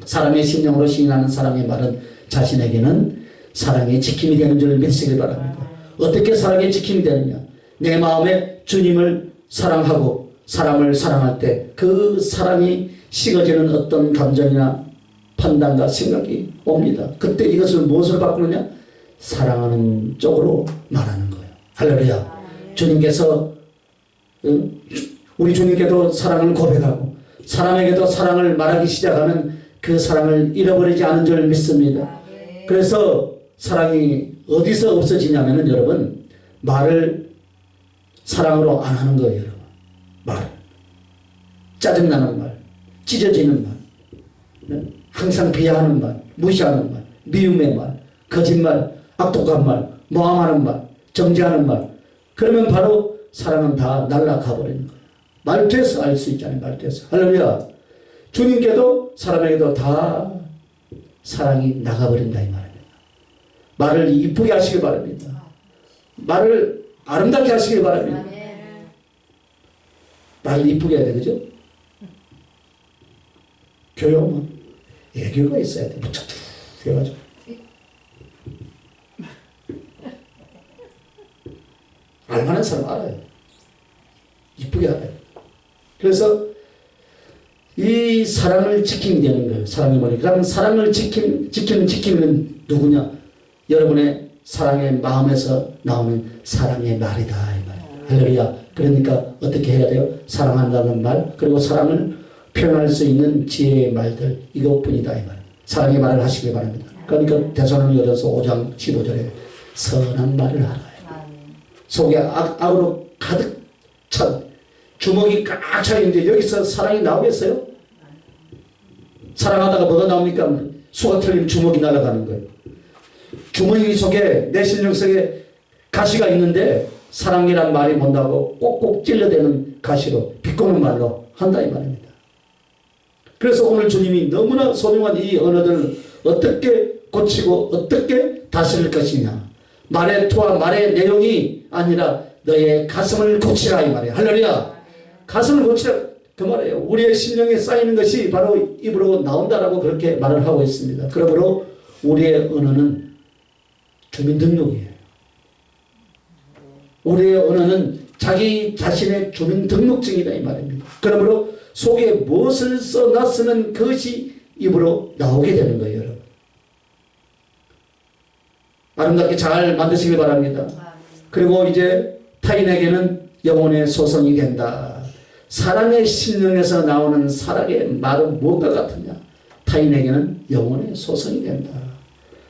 사랑의 심령으로 시인하는 사랑의 말은 자신에게는 사랑의 지킴이 되는 줄 믿으시길 바랍니다. 어떻게 사랑의 지킴이 되느냐? 내 마음에 주님을 사랑하고 사람을 사랑할 때 그 사랑이 식어지는 어떤 감정이나 판단과 생각이 옵니다. 그때 이것을 무엇으로 바꾸느냐? 사랑하는 쪽으로 말하는 거예요. 할렐루야. 주님께서 우리 주님께도 사랑을 고백하고 사람에게도 사랑을 말하기 시작하면 그 사랑을 잃어버리지 않은 줄 믿습니다. 그래서 사랑이 어디서 없어지냐면은 여러분 말을 사랑으로 안 하는 거예요. 여러분 말 짜증나는 말 찢어지는 말 항상 비하하는 말 무시하는 말 미움의 말 거짓말 악독한 말 모함하는 말 정죄하는 말 그러면 바로 사랑은 다 날아가 버리는 거예요. 말투에서 알 수 있잖아요. 말투에서. 할렐루야. 주님께도 사람에게도 다 사랑이 나가버린다 이 말입니다. 말을 이쁘게 하시길 바랍니다. 말을 아름답게 하시길 바랍니다. 말을 이쁘게 해야 돼. 그죠? 교육은 애교가 있어야 돼. 무척 해가지고. 알만한 사람 알아요. 이쁘게 알아요. 그래서 이 사랑을 지키면 되는 거예요. 사랑이 뭐냐. 그럼 사랑을 지키는 누구냐? 여러분의 사랑의 마음에서 나오는 사랑의 말이다. 이 말이에요. 할렐루야. 그러니까 어떻게 해야 돼요? 사랑한다는 말, 그리고 사랑을 표현할 수 있는 지혜의 말들, 이것뿐이다. 이 말. 사랑의 말을 하시기 바랍니다. 그러니까 데살로니가서 5장 15절에 선한 말을 하라. 속에 악으로 가득 찬 주먹이 꽉 차 있는데 여기서 사랑이 나오겠어요? 사랑하다가 뭐가 나옵니까? 수가 틀리면 주먹이 날아가는 거예요. 주머니 속에 내 심령 속에 가시가 있는데 사랑이란 말이 뭔다고 꼭꼭 찔러대는 가시로 비꼬는 말로 한다 이 말입니다. 그래서 오늘 주님이 너무나 소중한 이 언어들을 어떻게 고치고 어떻게 다스릴 것이냐. 말의 투와 말의 내용이 아니라 너의 가슴을 고치라 이 말이에요. 할렐루야. 가슴을 고치라 그 말이에요. 우리의 심령에 쌓이는 것이 바로 입으로 나온다라고 그렇게 말을 하고 있습니다. 그러므로 우리의 언어는 주민등록이에요. 우리의 언어는 자기 자신의 주민등록증이다 이 말입니다. 그러므로 속에 무엇을 써놨으면 그것이 입으로 나오게 되는 거예요. 여러분. 아름답게 잘 만드시길 바랍니다. 그리고 이제 타인에게는 영혼의 소성이 된다. 사랑의 심령에서 나오는 사랑의 말은 무엇과 같으냐? 타인에게는 영혼의 소성이 된다.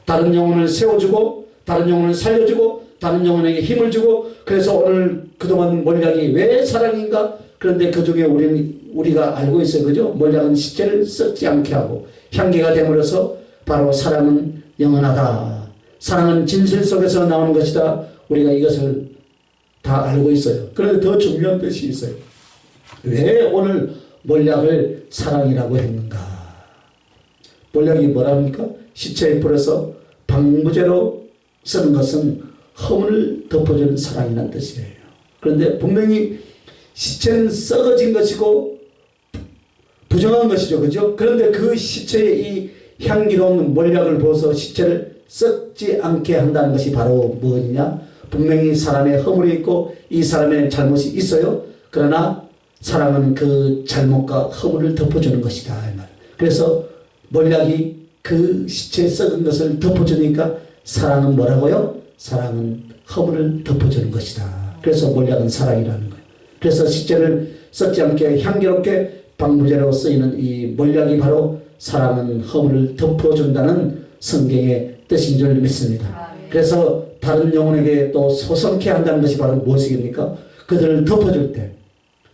다른 영혼을 세워주고 다른 영혼을 살려주고 다른 영혼에게 힘을 주고 그래서 오늘 그동안 몰약이 왜 사랑인가? 그런데 그 중에 우리가 알고 있어요. 그죠? 몰약은 시체를 썩지 않게 하고 향기가 됨으로써 바로 사랑은 영원하다. 사랑은 진실 속에서 나오는 것이다. 우리가 이것을 다 알고 있어요. 그런데 더 중요한 것이 있어요. 왜 오늘 몰약을 사랑이라고 했는가? 몰약이 뭐랍니까? 시체에 뿌려서 방부제로 쓰는 것은 허물을 덮어주는 사랑이라는 뜻이에요. 그런데 분명히 시체는 썩어진 것이고 부정한 것이죠. 그죠? 그런데 그 시체의 이 향기로운 몰약을 부어서 시체를 썩지 않게 한다는 것이 바로 무엇이냐? 분명히 사람의 허물이 있고 이 사람의 잘못이 있어요. 그러나 사랑은 그 잘못과 허물을 덮어주는 것이다. 이 말. 그래서 몰약이 그 시체에 썩은 것을 덮어주니까 사랑은 뭐라고요? 사랑은 허물을 덮어주는 것이다. 그래서 몰약은 사랑이라는 거예요. 그래서 시체를 썩지 않게 향기롭게 방부제로 쓰이는 이 몰약이 바로 사랑은 허물을 덮어준다는 성경의 뜻인 줄 믿습니다. 그래서 다른 영혼에게 또 소성케 한다는 것이 바로 무엇이겠습니까? 그들을 덮어줄 때,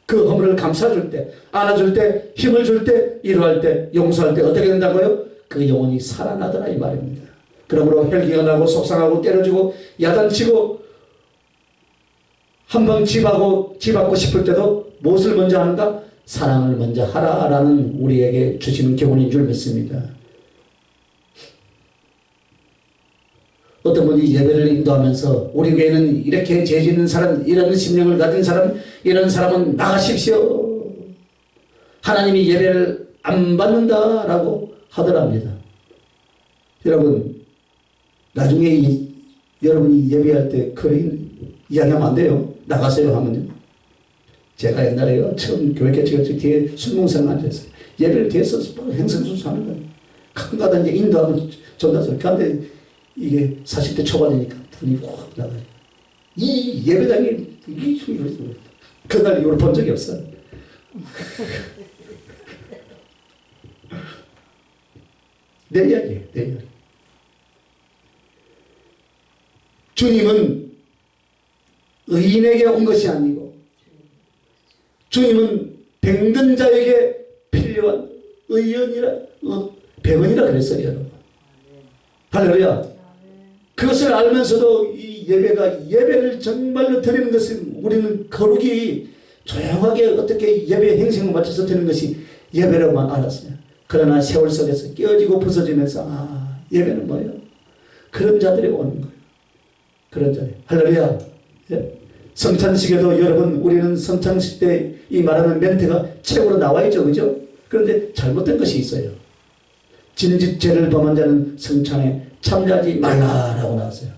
그 허물을 감싸줄 때, 안아줄 때, 힘을 줄 때, 위로할 때, 용서할 때 어떻게 된다고요? 그 영혼이 살아나더라 이 말입니다. 그러므로 혈기가 나고 속상하고 때려주고 야단치고 한 번 집받고 싶을 때도 무엇을 먼저 하는가? 사랑을 먼저 하라라는 우리에게 주시는 교훈인 줄 믿습니다. 어떤 분이 예배를 인도하면서 우리 교회는 이렇게 죄 짓는 사람, 이런 심령을 가진 사람, 이런 사람은 나가십시오. 하나님이 예배를 안 받는다라고 하더랍니다. 여러분, 나중에 여러분이 예배할 때 그런 이야기하면 안 돼요. 나가세요 하면요. 제가 옛날에요, 처음 교회 개척했을 때 뒤에 순봉사를 앉아있어요. 예배를 뒤에서 행성순수 하는 거예요. 가끔가다 이제 인도하고 전달서. 그런데 이게 40대 초반이니까 분이 확 나가요. 이 예배당이 그날 이후로 본 적이 없어요. 내 이야기예요, 내 이야기. 주님은 의인에게 온 것이 아니고 주님은 병든 자에게 필요한 병원이라 그랬어요, 여러분. 할렐루야. 그것을 알면서도 이 예배를 정말로 드리는 것은 우리는 거룩이 조용하게 어떻게 예배 행생을 맞춰서 드리는 것이 예배라고만 알았어요. 그러나 세월 속에서 깨어지고 부서지면서 예배는 뭐예요? 그런 자들이 오는 거예요. 그런 자들. 할렐루야. 예. 성찬식에도 여러분, 우리는 성찬식 때 이 말하는 멘트가 책으로 나와 있죠, 그죠? 그런데 잘못된 것이 있어요. 진짓 죄를 범한 자는 성찬에 참여하지 말라라고 나왔어요.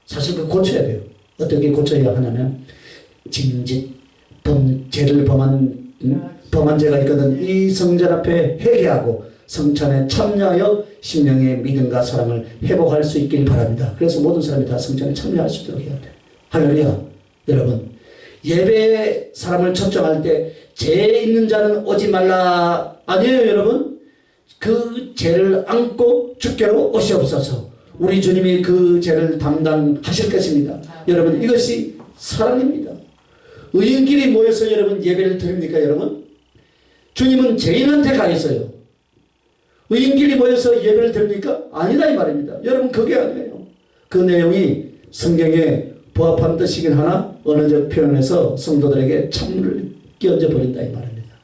사실 그 고쳐야 돼요. 어떻게 고쳐야 하냐면 진짓 죄를 범한 죄가 있거든. 이 성전 앞에 회개하고 성찬에 참여하여 심령의 믿음과 사랑을 회복할 수 있길 바랍니다. 그래서 모든 사람이 다 성찬에 참여할 수 있도록 해야 돼요. 할렐루야. 여러분, 예배에 사람을 초청할 때 죄 있는 자는 오지 말라 아니에요, 여러분? 그 죄를 안고 주께로 오시옵소서. 우리 주님이 그 죄를 담당하실 것입니다. 여러분, 이것이 사랑입니다. 의인끼리 모여서 여러분 예배를 드립니까, 여러분? 주님은 죄인한테 가 있어요. 의인끼리 모여서 예배를 드립니까? 아니다 이 말입니다. 여러분, 그게 아니에요. 그 내용이 성경에 부합한 뜻이긴 하나 언어적 표현에서 성도들에게 찬물을 끼얹어 버린다 이 말입니다.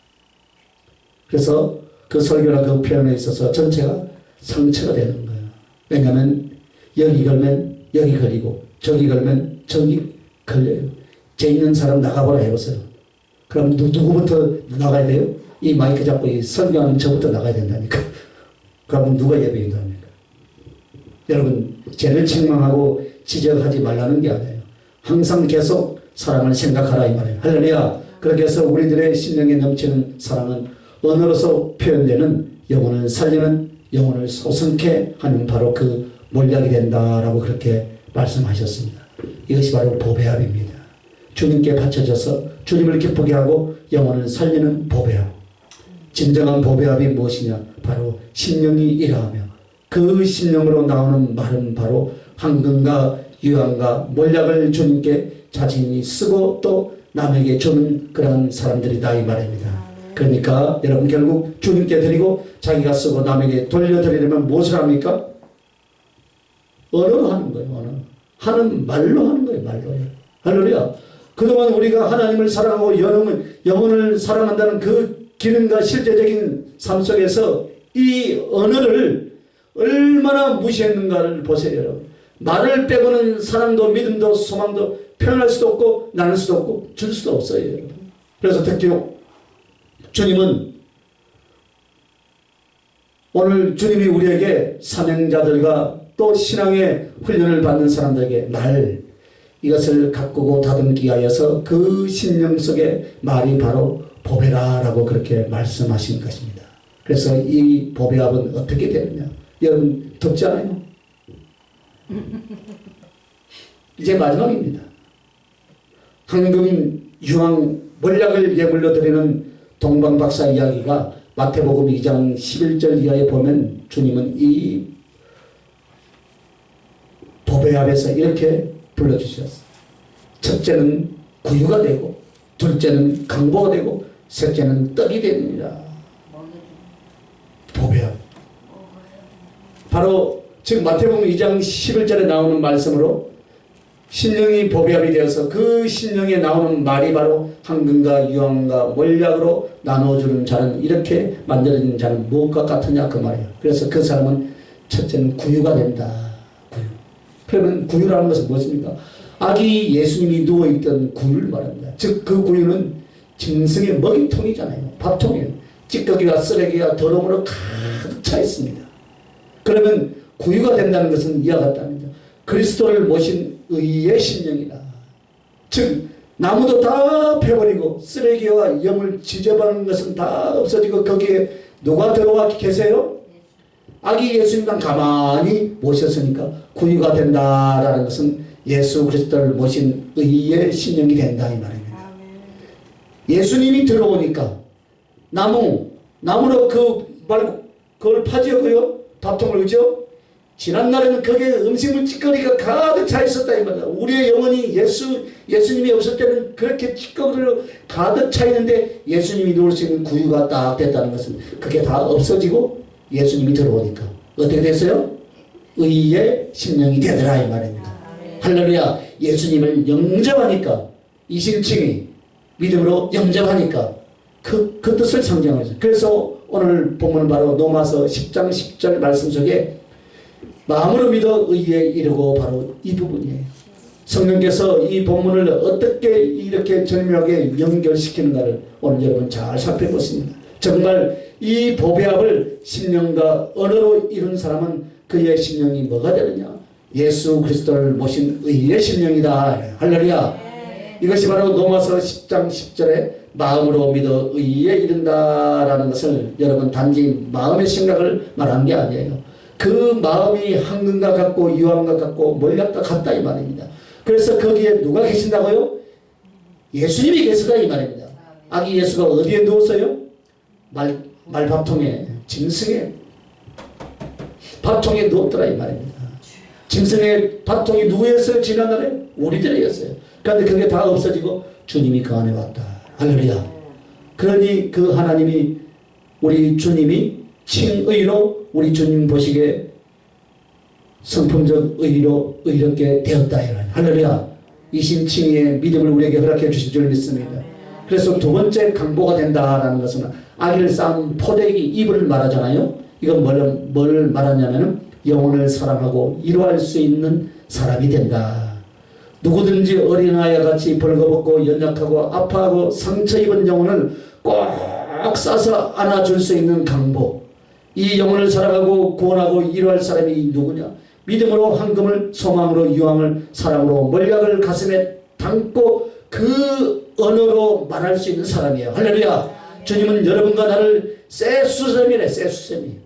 그래서 그 설교나 그 표현에 있어서 전체가 상처가 되는 거예요. 왜냐하면 여기 걸면 여기 걸리고 저기 걸면 저기 걸려요. 죄 있는 사람 나가보라 해보세요. 그럼 누구부터 나가야 돼요? 이 마이크 잡고 이 설교하는 저부터 나가야 된다니까. 그러면 누가 예배인답니까? 여러분, 죄를 책망하고 지적하지 말라는 게 아니에요. 항상 계속 사랑을 생각하라 이 말이에요. 할렐루야. 그렇게 해서 우리들의 심령에 넘치는 사랑은 언어로서 표현되는 영혼을 살리는, 영혼을 소성케 하는 바로 그 몰약이 된다라고 그렇게 말씀하셨습니다. 이것이 바로 보배합입니다. 주님께 바쳐져서 주님을 기쁘게 하고 영혼을 살리는 보배합. 진정한 보배합이 무엇이냐? 바로 심령이 일하며 그 심령으로 나오는 말은 바로 황금과 유황과 몰약을 주님께 자신이 쓰고 또 남에게 주는 그런 사람들이다 이 말입니다. 그러니까 여러분, 결국 주님께 드리고 자기가 쓰고 남에게 돌려드리려면 무엇을 합니까? 언어로 하는 거예요. 언어. 하는 말로 하는 거예요. 말로. 할렐루야. 그동안 우리가 하나님을 사랑하고 영혼을 사랑한다는 그 기능과 실제적인 삶 속에서 이 언어를 얼마나 무시했는가를 보세요, 여러분. 말을 빼고는 사랑도 믿음도 소망도 표현할 수도 없고 나눌 수도 없고 줄 수도 없어요, 여러분. 그래서 특히 주님은 오늘 주님이 우리에게 사명자들과 또 신앙의 훈련을 받는 사람들에게 이것을 가꾸고 다듬기 위하여서 그 심령 속에 말이 바로 보배라라고 그렇게 말씀하신 것입니다. 그래서 이 보배합은 어떻게 되느냐? 여러분, 덥지 않아요? 이제 마지막입니다. 황금, 유황, 몰약을 예물로 드리는 동방박사 이야기가 마태복음 2장 11절 이하에 보면 주님은 이 보배합에서 이렇게 불러주셨어요. 첫째는 구유가 되고, 둘째는 강보가 되고, 셋째는 떡이 됩니다. 보배합. 바로 지금 마태복음 2장 11절에 나오는 말씀으로 신령이 보배합이 되어서 그 신령에 나오는 말이 바로 황금과 유황과 몰약으로 나눠주는 자는, 이렇게 만들어진 자는 무엇과 같으냐 그 말이에요. 그래서 그 사람은 첫째는 구유가 된다. 구유. 그러면 구유라는 것은 무엇입니까? 아기 예수님이 누워있던 구유를 말합니다. 즉 그 구유는 짐승의 먹이통이잖아요. 밥통이에요. 찌꺼기와 쓰레기와 더러움으로 가득 차 있습니다. 그러면 구유가 된다는 것은 이와 같답니다. 그리스도를 모신 의의 심령이다. 즉 나무도 다 패버리고 쓰레기와 염을 지저분한 것은 다 없어지고 거기에 누가 들어와 계세요? 아기 예수님만 가만히 모셨으니까 구유가 된다라는 것은 예수 그리스도를 모신 의의 심령이 된다 이 말입니다. 예수님이 들어오니까 나무로 그걸 파지고요. 밥통을 그죠? 지난날에는 거기에 음식물 찌꺼기가 가득 차 있었다 이 말이야. 우리의 영혼이 예수님이 없을 때는 그렇게 찌꺼기로 가득 차 있는데 예수님이 누울 수 있는 구유가 딱 됐다는 것은 그게 다 없어지고 예수님이 들어오니까 어떻게 됐어요? 의의 심령이 되더라 이 말입니다. 할렐루야. 예수님을 영접하니까 이심층이 믿음으로 영접하니까 그 뜻을 상징하죠. 그래서 오늘 본문은 바로 로마서 10장 10절 말씀 속에 마음으로 믿어 의에 이르고 바로 이 부분이에요. 성령께서 이 본문을 어떻게 이렇게 절묘하게 연결시키는가를 오늘 여러분 잘 살펴보십니다. 정말 이 보배합을 심령과 언어로 이룬 사람은 그의 심령이 뭐가 되느냐? 예수 그리스도를 모신 의의 심령이다. 할렐루야. 이것이 바로 로마서 10장 10절에 마음으로 믿어 의에 이른다라는 것을 여러분 단지 마음의 생각을 말한 게 아니에요. 그 마음이 황금과 같고 유황과 같고 몰약과 같다 이 말입니다. 그래서 거기에 누가 계신다고요? 예수님이 계시다 이 말입니다. 아기 예수가 어디에 누웠어요? 말밥통에 짐승의 밥통에 누웠더라 이 말입니다. 짐승의 밥통이 누구였어요? 지난날에? 우리들이었어요. 그런데 그게 다 없어지고 주님이 그 안에 왔다. 할렐루야. 그러니 그 하나님이 우리 주님이 칭의로 우리 주님 보시기에 성품적 의로 의롭게 되었다. 할렐루야. 이심칭의의 믿음을 우리에게 허락해 주실 줄 믿습니다. 그래서 두 번째 강보가 된다라는 것은 아기를 쌓은 포대기 이불을 말하잖아요. 이건 뭘 말하냐면은 영혼을 사랑하고 위로할 수 있는 사람이 된다. 누구든지 어린아이와 같이 벌거벗고 연약하고 아파하고 상처 입은 영혼을 꼭 싸서 안아줄 수 있는 강보. 이 영혼을 사랑하고 구원하고 위로할 사람이 누구냐? 믿음으로 황금을, 소망으로 유황을, 사랑으로 몰약을 가슴에 담고 그 언어로 말할 수 있는 사람이에요. 할렐루야. 주님은 여러분과 나를 쇠수세미래. 쇠수세미.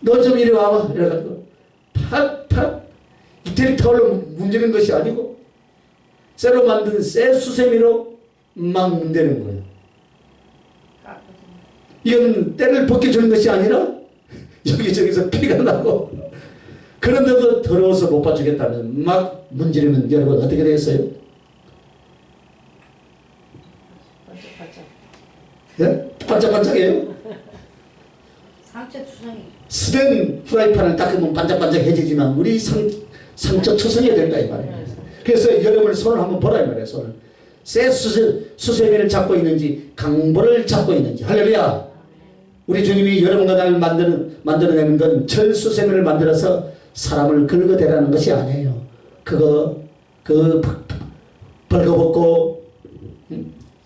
너 좀 이리 와봐. 이래가지고 팍팍 이태리 타올로 문지는 것이 아니고 쇠로 만든 쇠수세미로 막 문대는 거예요. 이건 때를 벗겨주는 것이 아니라 여기저기서 피가 나고 그런데도 더러워서 못 봐주겠다면 막 문지르면 여러분 어떻게 되겠어요? 예? 반짝반짝해요? 상처투성이. 스텐 프라이팬을 닦으면 반짝반짝해지지만 우리 상처 투성이 된다 이 말이에요. 그래서 여러분 손을 한번 보라 이 말이에요. 손을 쇠 수세미를 잡고 있는지 강보를 잡고 있는지. 할렐루야. 우리 주님이 여러분과 나를 만들어내는 건 철수세미를 만들어서 사람을 긁어대라는 것이 아니에요. 벌거벗고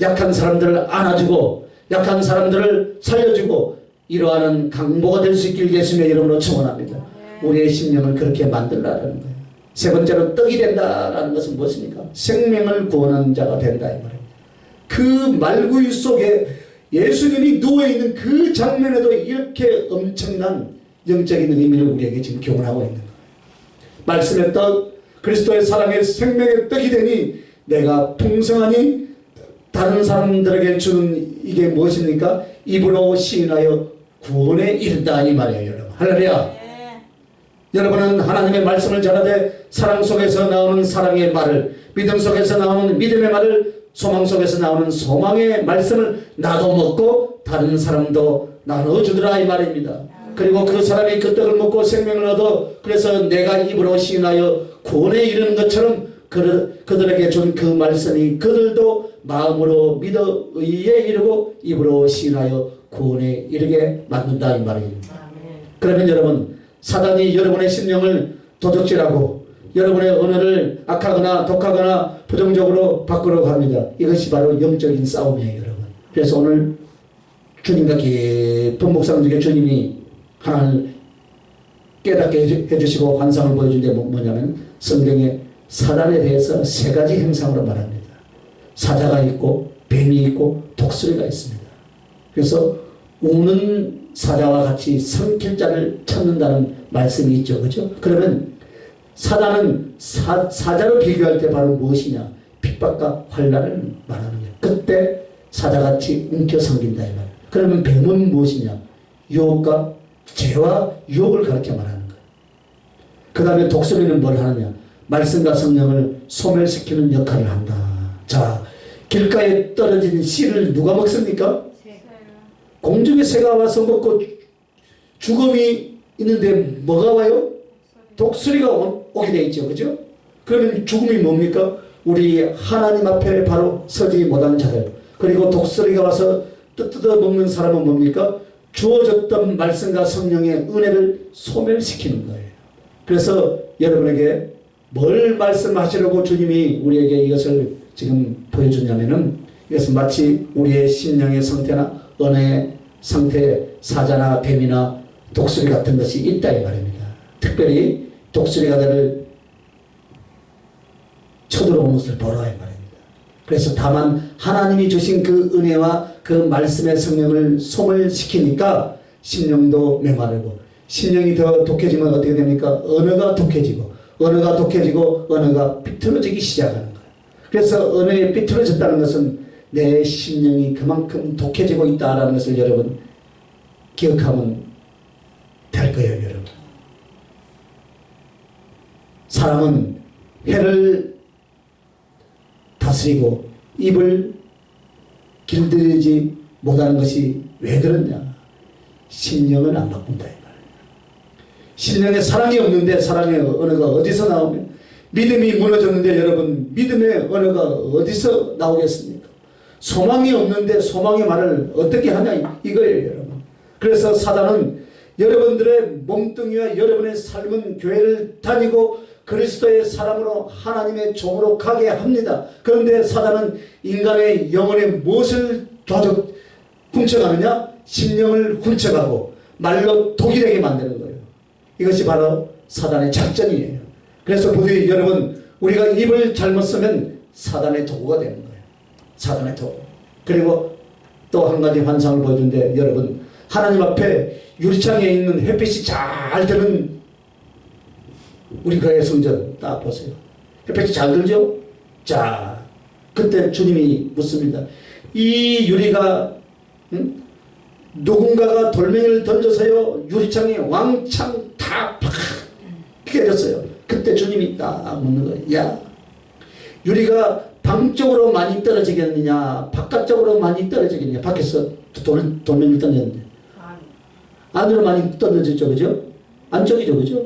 약한 사람들을 안아주고 약한 사람들을 살려주고 이러한 강보가 될 수 있길 예수님의 이름으로 축원합니다. 우리의 심령을 그렇게 만들라는 거예요. 세 번째로 떡이 된다라는 것은 무엇입니까? 생명을 구원하는 자가 된다 이 말입니다. 그 말구유 속에 예수님이 누워있는 그 장면에도 이렇게 엄청난 영적인 의미를 우리에게 지금 교훈하고 있는 거예요. 말씀의 떡, 그리스도의 사랑의 생명의 떡이 되니 내가 풍성하니 다른 사람들에게 주는 이게 무엇입니까? 입으로 시인하여 구원에 이른다 이 말이에요. 여러분 할렐루야. 여러분은 하나님의 말씀을 전하되 사랑 속에서 나오는 사랑의 말을, 믿음 속에서 나오는 믿음의 말을, 소망 속에서 나오는 소망의 말씀을 나도 먹고 다른 사람도 나눠주더라 이 말입니다. 그리고 그 사람이 그 떡을 먹고 생명을 얻어 그래서 내가 입으로 시인하여 구원에 이르는 것처럼 그들에게 준 그 말씀이 그들도 마음으로 믿어 의에 이르고 입으로 시인하여 구원에 이르게 만든다 이 말입니다. 그러면 여러분 사단이 여러분의 심령을 도적질하고 여러분의 언어를 악하거나 독하거나 부정적으로 바꾸려고 합니다. 이것이 바로 영적인 싸움이에요, 여러분. 그래서 오늘 주님과 깊은 묵상 중에 주님이 하나를 깨닫게 해주시고 환상을 보여준 게 뭐냐면 성경에 사단에 대해서 세 가지 형상으로 말합니다. 사자가 있고 뱀이 있고 독수리가 있습니다. 그래서 우는 사자와 같이 삼킬 자를 찾는다는 말씀이 있죠. 그죠? 그러면 사단은 사자로 비교할 때 바로 무엇이냐? 핍박과 환난을 말하는 거예요. 그때 사자같이 움켜삼긴다 이 말이에요. 그러면 뱀은 무엇이냐? 유혹과 죄와 유혹을 가르쳐 말하는 거예요. 그 다음에 독수리는 뭘 하느냐? 말씀과 성령을 소멸시키는 역할을 한다. 자, 길가에 떨어진 씨를 누가 먹습니까? 공중에 새가 와서 먹고 죽음이 있는데 뭐가 와요? 독수리가 오게 돼 있죠. 그죠? 그러면 죽음이 뭡니까? 우리 하나님 앞에 바로 서지 못한 자들. 그리고 독수리가 와서 뜯어 먹는 사람은 뭡니까? 주어졌던 말씀과 성령의 은혜를 소멸시키는 거예요. 그래서 여러분에게 뭘 말씀하시려고 주님이 우리에게 이것을 지금 보여주냐면은 이것은 마치 우리의 심령의 상태나 언어의 상태에 사자나 뱀이나 독수리 같은 것이 있다 이 말입니다. 특별히 독수리가 나를 쳐들어오는 것을 보라 이 말입니다. 그래서 다만 하나님이 주신 그 은혜와 그 말씀의 성령을 소멸시키니까 심령도 메마르고, 심령이 더 독해지면 어떻게 됩니까? 언어가 독해지고, 언어가 독해지고 언어가 비틀어지기 시작하는 거예요. 그래서 언어에 비틀어졌다는 것은 내 심령이 그만큼 독해지고 있다는 것을 여러분 기억하면 될 거예요. 여러분, 사람은 혀를 다스리고 입을 길들이지 못하는 것이 왜 그러냐? 심령을 안 바꾼다 이 말이에요. 심령에 사랑이 없는데 사랑의 언어가 어디서 나오면, 믿음이 무너졌는데 여러분 믿음의 언어가 어디서 나오겠습니까? 소망이 없는데 소망의 말을 어떻게 하냐 이거예요, 여러분. 그래서 사단은 여러분들의 몸뚱이와 여러분의 삶은 교회를 다니고 그리스도의 사람으로 하나님의 종으로 가게 합니다. 그런데 사단은 인간의 영혼에 무엇을 훔쳐가느냐? 심령을 훔쳐가고 말로 독이 되게 만드는 거예요. 이것이 바로 사단의 작전이에요. 그래서 부디 여러분, 우리가 입을 잘못 쓰면 사단의 도구가 되는 거예요. 사단의 도구. 그리고 또 한 가지 환상을 보여준데, 여러분 하나님 앞에 유리창에 있는 햇빛이 잘 드는 우리 교회 성전 딱 보세요. 햇빛이 잘 들죠? 자, 그때 주님이 묻습니다. 이 유리가 누군가가 돌멩이를 던져서요 유리창에 왕창 다 팍 깨졌어요. 그때 주님이 딱 묻는 거예요. 야, 유리가 방 쪽으로 많이 떨어지겠느냐 바깥쪽으로 많이 떨어지겠느냐. 밖에서 돌멩이를 던졌는데 안으로 많이 떨어졌죠. 그죠? 안쪽이죠. 그죠?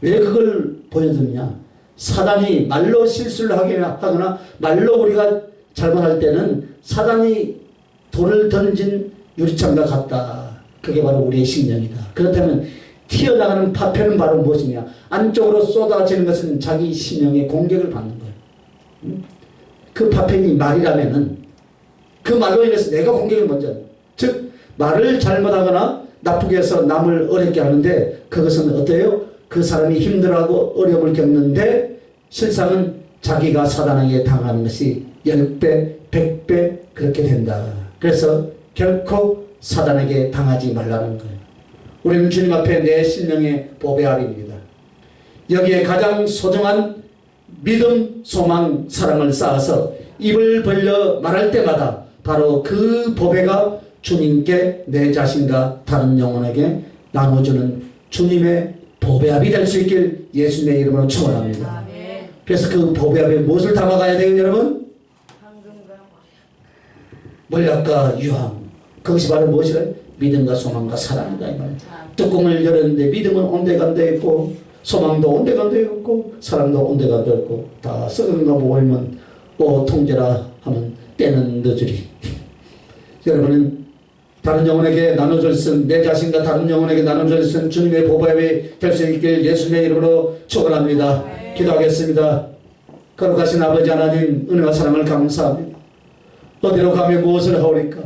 왜 그걸 보여줬느냐? 사단이 말로 실수를 하거나 말로 우리가 잘못할 때는 사단이 돌을 던진 유리창과 같다. 그게 바로 우리의 심령이다. 그렇다면 튀어나가는 파편은 바로 무엇이냐? 안쪽으로 쏟아지는 것은 자기 심령의 공격을 받는 거예요. 그 파편이 말이라면은 그 말로 인해서 내가 공격을 먼저 하는, 즉 말을 잘못하거나 나쁘게 해서 남을 어렵게 하는데 그것은 어때요? 그 사람이 힘들어하고 어려움을 겪는데 실상은 자기가 사단에게 당하는 것이 10배, 100배 그렇게 된다. 그래서 결코 사단에게 당하지 말라는 거예요. 우리는 주님 앞에 내 심령의 보배알입니다. 여기에 가장 소중한 믿음, 소망, 사랑을 쌓아서 입을 벌려 말할 때마다 바로 그 보배가 주님께 내 자신과 다른 영혼에게 나눠주는 주님의 보배압이 될 수 있길 예수님의 이름으로 축원합니다. 그래서 그 보배압에 무엇을 담아가야 돼요, 여러분? 몰약과 유황. 그것이 바로 무엇이래? 믿음과 소망과 사랑이다 이 말이야. 뚜껑을 열었는데 믿음은 온데간데 있고 소망도 온데간데 있고 사랑도 온데간데 있고 다 썩은 거 보이면 통제라 하면 때는 늦으리. 여러분은 다른 영혼에게 나눠줄 수 있는, 내 자신과 다른 영혼에게 나눠줄 수 있는 주님의 보배압이 될 수 있길 예수님의 이름으로 축원합니다. 기도하겠습니다. 거룩하신 아버지 하나님, 은혜와 사랑을 감사합니다. 어디로 가며 무엇을 하오리까?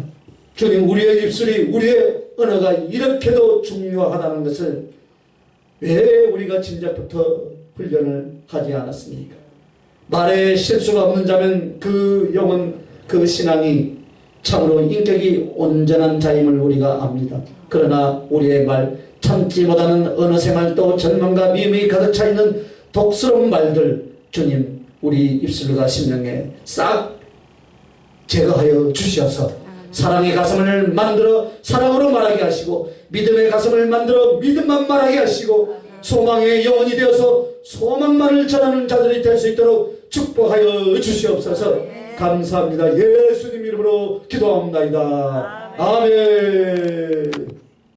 주님, 우리의 입술이, 우리의 언어가 이렇게도 중요하다는 것을 왜 우리가 진작부터 훈련을 하지 않았습니까? 말에 실수가 없는 자면 그 영혼, 그 신앙이 참으로 인격이 온전한 자임을 우리가 압니다. 그러나 우리의 말, 참지 못하는 언어 생활도 절망과 미움이 가득 차 있는 독스러운 말들, 주님, 우리 입술과 심령에 싹 제거하여 주시어서 사랑의 가슴을 만들어 사랑으로 말하게 하시고, 믿음의 가슴을 만들어 믿음만 말하게 하시고, 소망의 영혼이 되어서 소망만을 전하는 자들이 될 수 있도록 축복하여 주시옵소서. 감사합니다. 예수님 이름으로 기도합니다. 아멘.